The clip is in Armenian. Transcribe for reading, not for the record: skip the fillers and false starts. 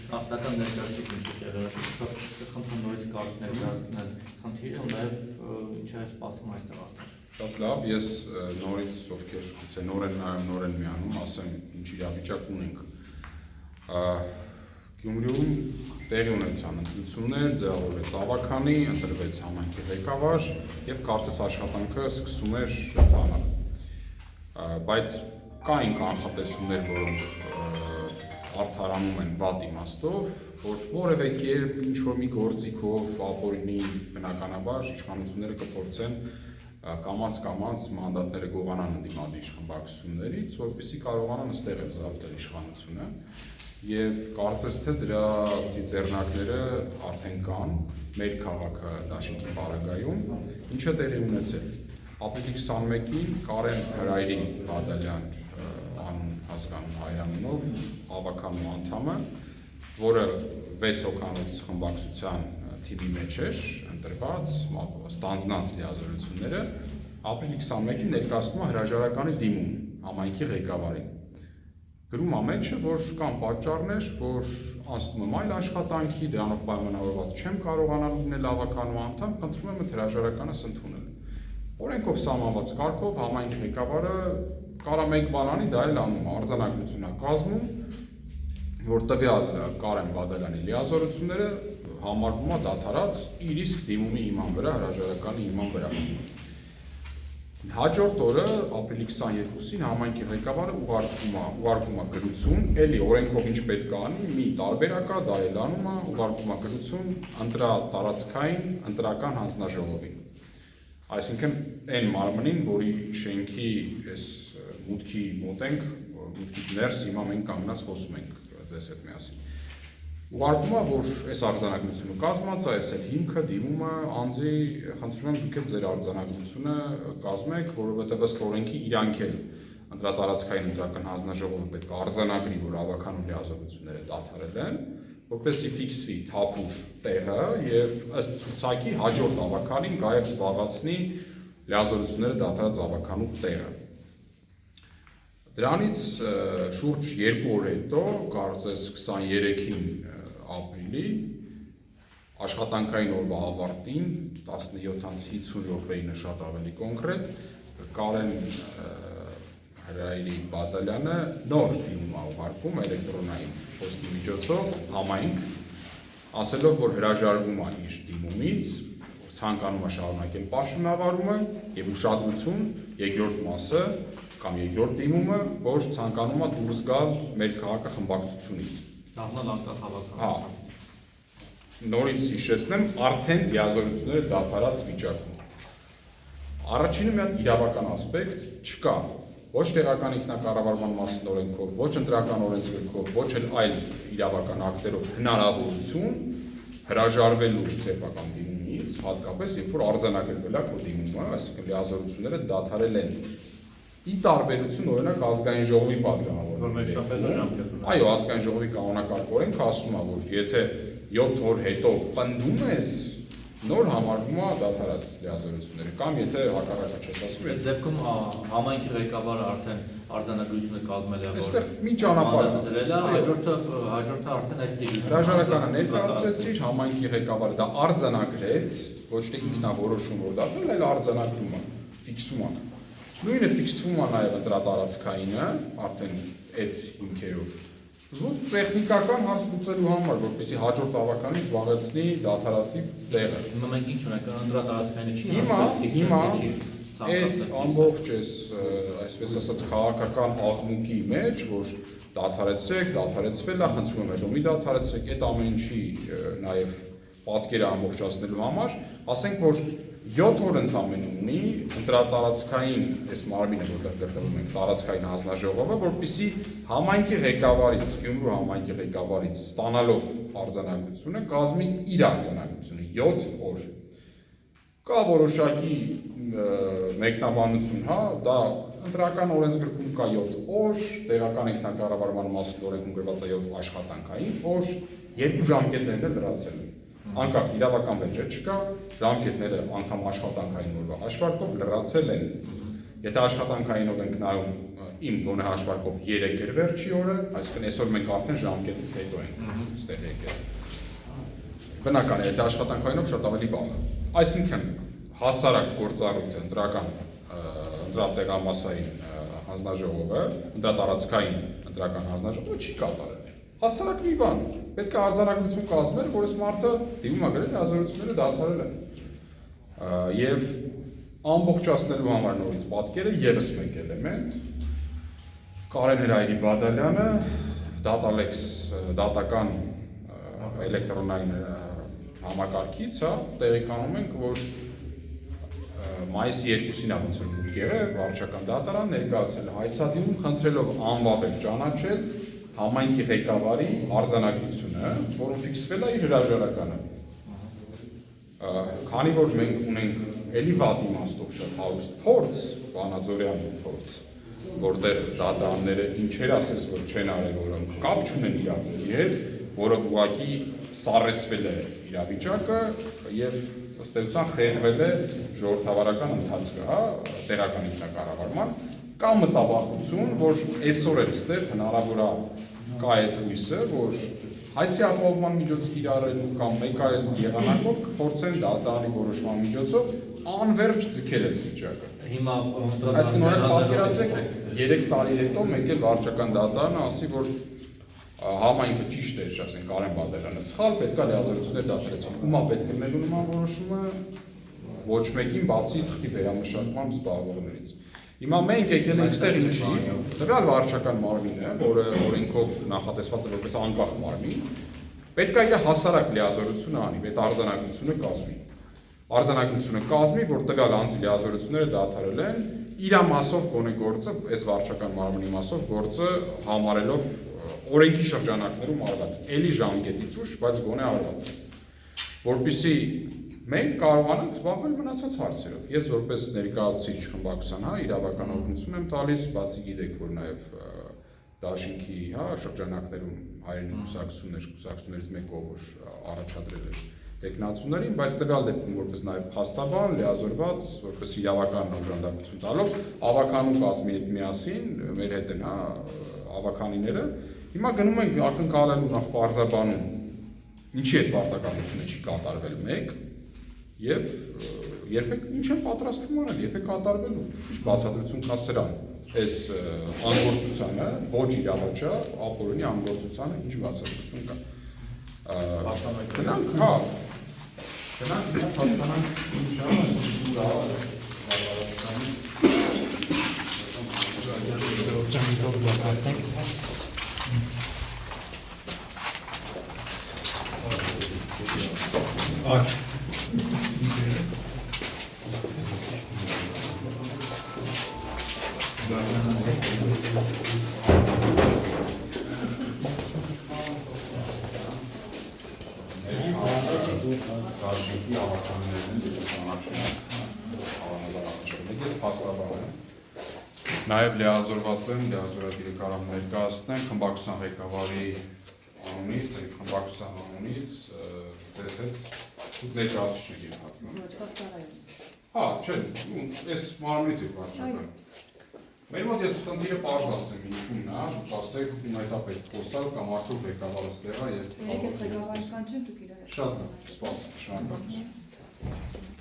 Նախնական ներկայացիք խնդրում նորից կարճ ներկայացնել խնդիրը ու նաև ինչ է սպասում այստեղ արդեն։ Շատ լավ, ես նորից ովքեր գուցե նոր են նայում, նոր են միանում, ասեմ ինչ իրավիճակ ունենք։ Գյումրիում տեղի ունեցան ընտրություններ, ձևավորվեց ավագանի, ընտրվեց համայնքի ղեկավար եւ կարծես աշխատանքը սկսում էր ընթանալ։ Բայց կային կանխատեսումներ, որոնք արդարանում են վատ իմաստով, որ որևէ կերպ ինչ-որ մի գործիքով ապօրինի բնականաբար իշխանությունները կփորձեն կամաց մանդատները գողանան ընդդիմադիր խմբակցություններից, որպեսզի կարողանան ըստեղ զավթել իշխանությունը եւ կարծես թե դրա ծիծեռնակները արդեն կան մեր քաղաքը Դաշինքի պարագայում, ինչը տեղի ունեցել։ Ապրիլի 21-ին Կարեն Հրայրի Բադալյան անհասկանալի հայրանով ավականու անդամը, որը 6 հոգանոց խմբակցության թիմի մեջ էր ընտրված, ստանձնած լիազորությունները, ապրիլի 21-ին ներկայացնում է հրաժարականի դիմում համայնքի ղեկավարին։ Գրում ամենը, որ կան պատճառներ, որ անցնում եմ այլ աշխատանքի, դրանով պայմանավորված չեմ կարողանալ լինել ավականու անդամ, խնդրում եմ այդ հրաժարականս ընդունել։ Օրենքով սահմանված կարգով համայնքի ղեկավարը կարա մեկ բան անի, դա էլ անում է, արձանագրություն է կազմում, որ տվյալ Կարեն Բադալյանի լիազորությունները համարվում է դադարած իր իսկ դիմումի հիման վրա, հրաժարականի հիման վրա։ Հաջորդ օրը ապրիլի 22-ին համայնքի ղեկավարը ուղարկում է գրություն, էլի օրենքով ինչ պետք է անի, մի տարբերակա, դա էլ անում է, ուղարկում է գրություն ընտրատարածքային ընտրական հանձնաժողովին։ Այսինքն այն մարմնին, որի շենքի այս մուտքի մոտ ենք, մուտքից ներս հիմա մենք կանգնած խոսում ենք ձեզ հետ միասին։ Ուղարկում է, որ այս արձանագրությունը կազմած է, այս էլ հիմքը, դիմումը, անձի, խնդրում եմ դուք էլ ձեր արձանագրությունը կազմեք, որովհետև ըստ օրենքի իրանք էլ ընտրատարածքային ընտրական հանձնաժողովը պետք է արձանագրի, որ ավականու լիազորությունները դադարել են, որպեսզի ֆիքսվի թափուր տեղը եւ ըստ ցուցակի հաջորդ ավականին գայև զբաղացնի լիազորությունները դադարած ավականու տեղը։ Դրանից շուրջ 2 օր հետո, կարծես 23-ին ապրիլի, աշխատանքային օրվա ավարտին, 17:50 րոպեին շատ ավելի կոնկրետ, Կարեն Հրայրի Բադալյանը նոր դիմում է ուղարկում էլեկտրոնային փոստի միջոցով համայնք, ասելով, որ հրաժարվում է իր դիմումից, ցանկանում է շարունակել պաշտոնավարումը եւ ուշադրություն երկրորդ մասը կամ երկրորդ դիմումը, որ ցանկանում է դուրս գալ մեր քաղաքը խմբակցությունից։ Դառնալ անկախ ավական։ Հա։ Նորից հիշեցնեմ, արդեն լիազորությունները դադարած վիճակում։ Առաջինը մի հատ իրավական ասպեկտ չկա։ Ոչ տեղական ինքնակառավարման մասին օրենքով, ոչ ընտրական օրենսգրքով, ոչ էլ այլ իրավական ակտերով հնարավորություն հրաժարվելու սեփական դիմումից, հատկապես երբ որ արձանագրվել է քո դիմումը, այսինքն լիազորությունները դադարել են։ Ի տարբերություն օրինակ ազգային ժողովի պատգամավորը, որ մեջտեղը ժամկետ ունի։ Այո, ազգային ժողովի կանոնակարգ օրենքը ասում է, որ եթե 7 օր հետո պնդում ես, նոր համարվում է դադարած լիազորությունները, կամ եթե հակառակը չես ասում։ Այդ դեպքում համայնքի ղեկավարը արդեն արձանագրությունը կազմել է, որ այստեղ մի ճանապարհ է դրել է, հաջորդը արդեն այս տիպի։ Հրաժարականը ներկայացրեցիր, համայնքի ղեկավարը դա արձանագրեց, ոչ թե ինքնավորոշում որ դատել, այլ արձանագրում է, ֆիքսում է։ Նույնը ֆիքսվում է նաև ընտրատարածքայինը, արդեն այդ հիմքերով։ Զուտ տեխնիկական հարց լուծելու համար, որպեսզի հաջորդ ավականին զբաղեցնի դադարածի տեղը։ Հիմա մենք ինչ ունենք, ընտրատարածքայինը չի Հիմա այդ ամբողջ այսպես ասած քաղաքական աղմուկի մեջ, որ դադարեցվել է, խնդրում եմ հետո մի դադարեցրեք, այդ ամեն ինչի նաև պատկերը ամբողջացնելու համար, ասենք որ 7 օր ընդամենը ունի ընտրատարածքային այս մարմինը, որտեղ գտնվում ենք, տարածքային հանձնաժողովը, որպեսզի համայնքի ղեկավարից, Գյումրու համայնքի ղեկավարից ստանալով արձանագրությունը կազմի իր արձանագրությունը 7 օր։ Կա որոշակի մեկնաբանություն, հա, դա ընտրական օրենսգրքում կա 7 օր, տեղական ինքնակառավարման մասին օրենքում գրված է 7 աշխատանքային օր, 2 ժամկետներն էլ լրացել են։ Անկախ իրավական վեճեր չկա, ժամկետները անգամ աշխատանքային օրվա հաշվարկով լրացել են։ Եթե աշխատանքայինով ենք նայում իմ գոնե հաշվարկով 3 էր վերջի օրը, այսինքն այսօր մենք արդեն ժամկետից հետո ենք ստեղ եկել։ Բնական է, եթե աշխատանքայինով շատ ավելի վաղ։ Այսինքն հասարակ գործառույթը ընտրական ընտրատեղամասային հանձնաժողովը, ընտրատարածքային ընտրական հանձնաժողովը չի կատարել։ Հասարակ մի բան, պետք է արձանագրություն կազմել, որ այս մարդը դիմում է գրել լիազորությունները դադարել են։ Եվ ամբողջացնելու համար նորից պատկերը ևս մեկ էլեմենտ Կարեն Հրայրի Բադալյանը Datalex դատական էլեկտրոնային համակարգից, հա, տեղեկանում ենք, որ մայիսի 2-ին ոնց որ Բուրգերը վարչական դատարան ներկայացել հայցադիմում խնդրելով անվավեր ճանաչել համայնքի ղեկավարի արձանագրությունը, որը ֆիքսվել է իր հրաժարականը։ Քանի որ մենք ունենք էլի վատ իմաստով շատ հարուստ փորձ, Վանաձորյան փորձ, որտեղ դատարանները ինչեր ասես որ չեն արել, որոնք կապ չունեն իրավունքի հետ, որը ուղղակի սառեցվել է իրավիճակը եւ ըստ էության խեղվել է ժողովրդավարական ընթացքը, հա, տեղական ինքնակառավարման, կա մտավախություն, որ այսօր էլ այստեղ հնարավոր է կա այդ հույսը, որ հայցի ապահովման միջոց կիրառելու կամ մեկ այլ եղանակով կփորձեն դատարանի որոշման միջոցով անվերջ ձգել այս վիճակը։ Հիմա այսինքն օրենք պատկերացրեք 3 տարի հետո մեկ էլ վարչական դատարանը ասի, որ համայնքը ճիշտ է, ասենք Կարեն Բադալյանը սխալ, պետք է լիազորություններ դաշտեցվի։ Ումա պետք է մեր նման որոշումը ոչ մեկին բացի թղթի վերամշակման զբաղվողներից։ Հիմա մենք եկել ենք այստեղ ինչի, տվյալ վարչական մարմինը, որը օրենքով նախատեսված է որպես անկախ մարմին, պետք է իր հասարակ լիազորությունը անի, այդ արձանագրությունը կազմի։ Արձանագրությունը կազմի, որ տվյալ անձի լիազորությունները դադարել են, իր մասով գոնե գործը, այս վարչական մարմնի մասով գործը համարելով օրենքի շրջանակներում արված, էլի ժամկետից ուշ, բայց գոնե արված, որպեսզի մենք կարողանանք զբաղվել մնացած հարցերով։ Ես որպես ներկայացուցիչ խմբակցության, հա, իրավական օգնություն եմ տալիս, բացի գիտեք, որ նաև դաշինքի, հա, շրջանակներում հայրենի կուսակցություններից մեկով որ առաջադրել էր տեխնացուներին, բայց տվյալ դեպքում որպես նաև փաստաբան, լիազորված, որպես իրավական օժանդակություն տալով, ավականու կազմի հետ միասին մեր հետ են, հա, ավականիները, հիմա գնում ենք ակնկալելու նախ պարզաբանում, ինչի այդ պարտականությունը չի կատարվել մեկ, եւ երբեք ինչ են պատրաստվում անել, եթե կատարվելու, ինչ բացատրություն կա սրան, այս անգործությանը, ոչ իրավաչա, ապօրինի անգործությանը ինչ բացատրություն կա։ Գնանք, հա, գնանք հասկանանք ինչ Նաև լիազորված եմ, լիազորատիրը կարող ներկայացնեմ խմբակցության ղեկավարի անունից, այդ խմբակցության անունից ձեզ հետ ներկայացուցիչ եք հատնում։ Հա, չէ, այս մարմնից եք վարչական։ Մեր մոտ ես խնդիրը պարզ ասեմ ինչու՞մն է, ասեք ունայտապետ խոսալ կամ արդյոք ղեկավարը ստեղ է եւ Եկես ղեկավարական չեմ դուք իրար։ Շատ լավ, սպասեմ, շնորհակալություն։